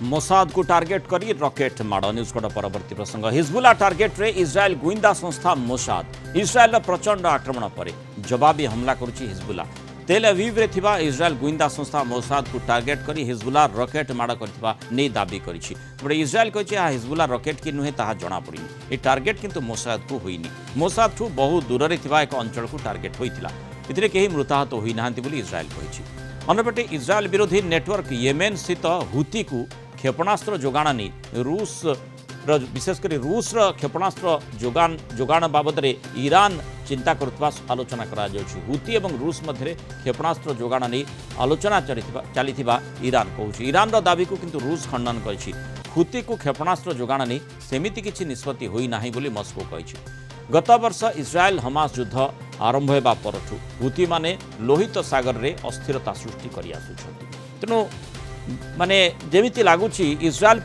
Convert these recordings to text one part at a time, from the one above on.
Mossad को target करी rocket माड़ न्यूज कोड परवर्ती प्रसंग हिजबुल्ला टार्गेट रे इस्राएल गुइंदा संस्था मोसाद इस्राएल प्रचंड आक्रमण पर जवाबी हमला करुछि हिजबुल्ला तेल अवीव रे थिबा इस्राएल गुइंदा संस्था मोसाद को टार्गेट करी हिजबुल्ला रॉकेट माड़ करथिबा नै दाबी करिछि बड़े इस्राएल कहिछि आ हिजबुल्ला रॉकेट कि नुहे ताहा जणा पड़िनी ए टार्गेट किंतु मोसाद को होइनी मोसाद ठू बहु दूर रे थिबा एक अंचल को टार्गेट होइतिला इतरे केही मृताहत होई नाहंती बोली इस्राएल कहिछि अन्यपटे इस्राएल विरोधी नेटवर्क येमेन स्थित हुती को क्षेपणास्त्र जोगाण नहीं रूस विशेषकर रूस क्षेपणास्त्र जोगाण बाबद ईरान चिंता करुवा आलोचना करा हुती और रूस मध्य क्षेपणास्त्र जोगाण नहीं आलोचना चली ईरान कहूँ ईरान दाबी को किंतु रूस खंडन कर हुती को क्षेपणास्त्र जोगाण नहीं सेमिति किछि निष्पत्ति होई नाही बोली मस्को कही गत वर्ष इस्राएल हमास युद्ध आरंभ होगा परठू हुती माने लोहित सागर रे अस्थिरता सृष्टि करि आसुछंती तेणु माने जेमिति लागुछि इस्राएल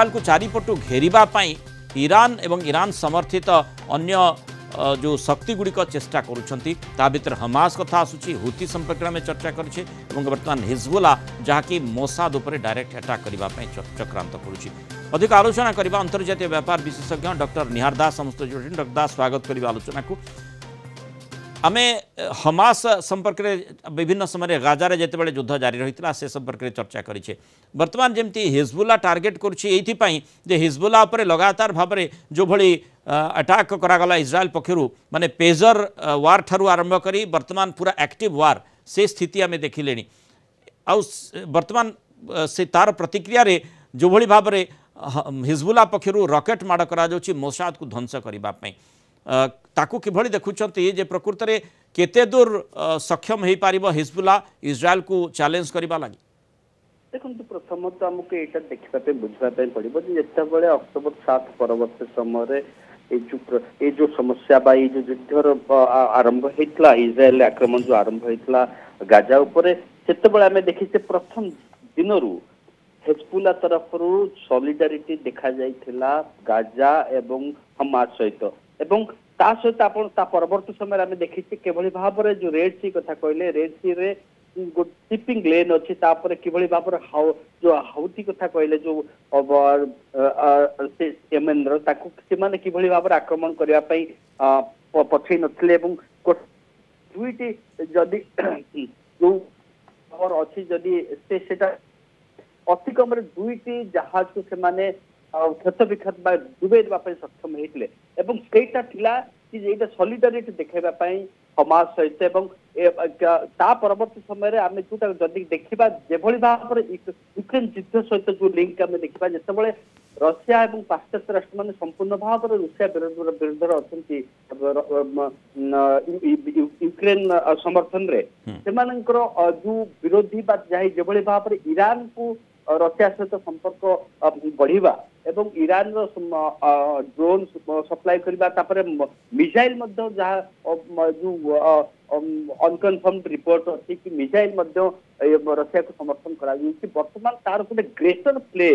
को चारिपटू घेरिबा पई ईरान एवं ईरान समर्थित अन्य जो शक्ति गुड़िक चेष्टा करुछंती ता भीतर हमास कथा आसुछि हुती संपर्क में चर्चा करिछे एवं वर्तमान हिजबुल्ला जहाँकि मोसाद उपरे डायरेक्ट अटैक करबा पई चक्रांत करुछि अधिक आलोचना करबा अंतर्जातीय व्यापार विशेषज्ञ डॉक्टर निहार दास समस्त जोड़ी डॉक्टर दास स्वागत करबा आलोचना को आमे हमास संपर्क में विभिन्न समय गाजा रे जेते बेले युद्ध जारी रही से संपर्क में चर्चा करिछे वर्तमान जेमती हिजबुल्ला टार्गेट करुछि एथि पई जे हिजबुल्ला उपरे लगातार भाव में जो भली अटैक करागला इस्राएल पक्षरु माने पेजर वार ठारू आरंभ करी वर्तमान पूरा एक्टिव वार से स्थिति आमे देखिलेनी आ वर्तमान से तार प्रतिक्रिया रे जो भली भाव में हिजबुल्ला पक्षरु रॉकेट माड़ करा जाउछि मोसाद को ध्वंस करबा पई ताकू किभଳି देखुछंती जे प्रकृत रे केते दूर सक्षम हेई पारिबो हिजबुल्ला इस्राएल को चैलेंज करबा लागि देखो प्रथमत आमको यहाँ देखा बुझापी पड़ो जिते अक्टोबर 7 परवर्त समय ये जो समस्या बा ये जो युद्धर आरंभ होता इस्राएल आक्रमण जो आरंभ होता गाजा उपर से आम देखीचे प्रथम दिन हिजबुल्ला तरफ सॉलिडारिटी देखा जाइथिला गाजा एवं हमास सहित एवं ता सहित ता परवर्त समय आम देखीचे केभली भाव में जो रेड सी कथा कहले रेड सी रे शिपिंग लेन अच्छी किभली भाव जो हाउथी कथा कहले जो येमेन से किभली भाव आक्रमण करने पछई नथिले दुईटी जदि जो खबर अच्छी जदि से अति कम दुईटी जहाज को से क्षत विक्षत डुबे देवाई सक्षम होते सॉलिडारिटी देखा हमास सहित ता परवर्त समय आम जो जदि देखा जेभली भाव में यूक्रेन युद्ध सहित जो लिंक आम देखा जिते रशिया और पाश्चात्य राष्ट्र मैंने संपूर्ण भाव में रूसिया विरुद्ध अच्छा यूक्रेन समर्थन रे जो विरोधी जो भाव में ईरान को रशिया सहित संपर्क बढ़िबा एवं ईरान ड्रोन सप्लाई करबा मिसाइल जो अनकनफर्म रिपोर्ट अच्छी कि मिसाइल रशिया को समर्थन करा वर्तमान तार गोटे ग्रेटर प्ले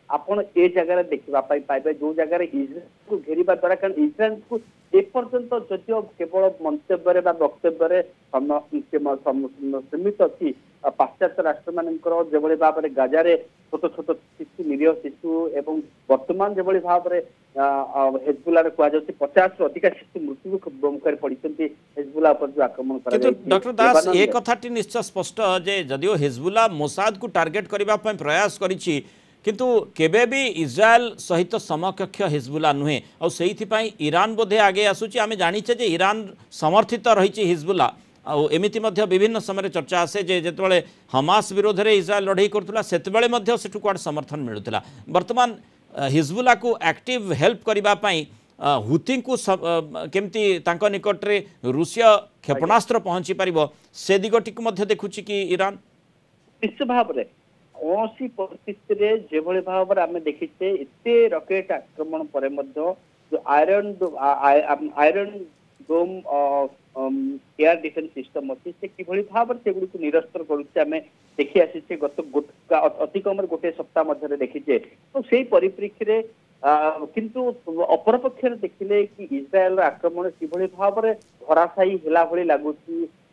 आपण ए जगह देखा पाइबे जो जगह इस्राएल को घेरिबा द्वारा कारण इस्राएल को एपर्यंत जदिव केवल मंतव्य वक्तव्य सीमित अच्छी पाश्चात्य राष्ट्र मानकर जो भाव में गाजा छोट छोट शिशु निरीह शिशु एवं वर्तमान जो भाव में हिजबुल्ला कहुच्छे 50 रु अधिक शिशु मृत्यु मुखर पड़ी हिजबुल्ला पर जो आक्रमण डॉक्टर दास ये कथाटी निश्चय स्पष्ट जे जदिव हिजबुल्ला मोसाद को टार्गेट करने प्रयास करिछि किंतु केबे भी इस्राएल सहित समकक्ष हिजबुल्ला नुहे और से ईरान बोधे आगे आसूची आम जानीचे जे ईरान समर्थित रही हिजबुल्ला एमिति मध्य विभिन्न समय चर्चा आसे जे जेतबेले हमास विरोध में इस्राएल लड़ाई करथुला सेतबेले मध्य सेठु कुआड समर्थन मिलुथला वर्तमान हिजबुल्ला को एक्टिव हेल्प करबा पई हुती को केमती तांको निकट रे रूसिया क्षेपणास्त्र पहुंची पारिबो से दिगटी को मध्य देखुची कि ईरान निश्चित भाव में कौन सी परिस्थिति जो भाव में आम देखीचे एते रॉकेट आक्रमण पर जो आयरन डोम एयर डिफेन्स सिस्टम अच्छी से किभली भाव में सेगुड़ी को निरस्तर करें देखी आसी गत अति कम गोटे सप्ताह मध्य देखीचे तो से परिप्रेक्षी किंतु अपरपक्ष देखिले कि इस्राएल आक्रमण किभली भाव में धराशायी होला भली लगुच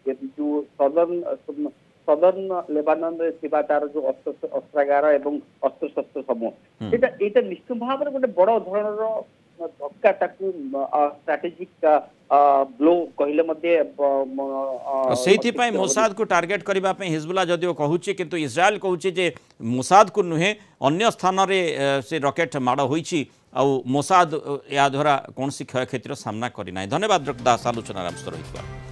जो सदर्न सदर्न लेबानन रे थिबा तार जो अस्त्रागार एवं अस्त्रशस्त्र समूह एटा निश्चित भाव में गोटे बड़ धरणर धक्का ताकू स्ट्रेटेजिक ब्लो कहले मध्ये से मोसाद को टार्गेट करने हिजबुल्ला जदिव कहूँ किंतु इस्राएल कहूँ जे मोसाद को नुहे अन्य स्थान में से रॉकेट माड़ होईची आउ मोसाद या द्वारा कौन सी क्षय क्षतिर सामना करना। धन्यवाद दास आलोचना आम सहित।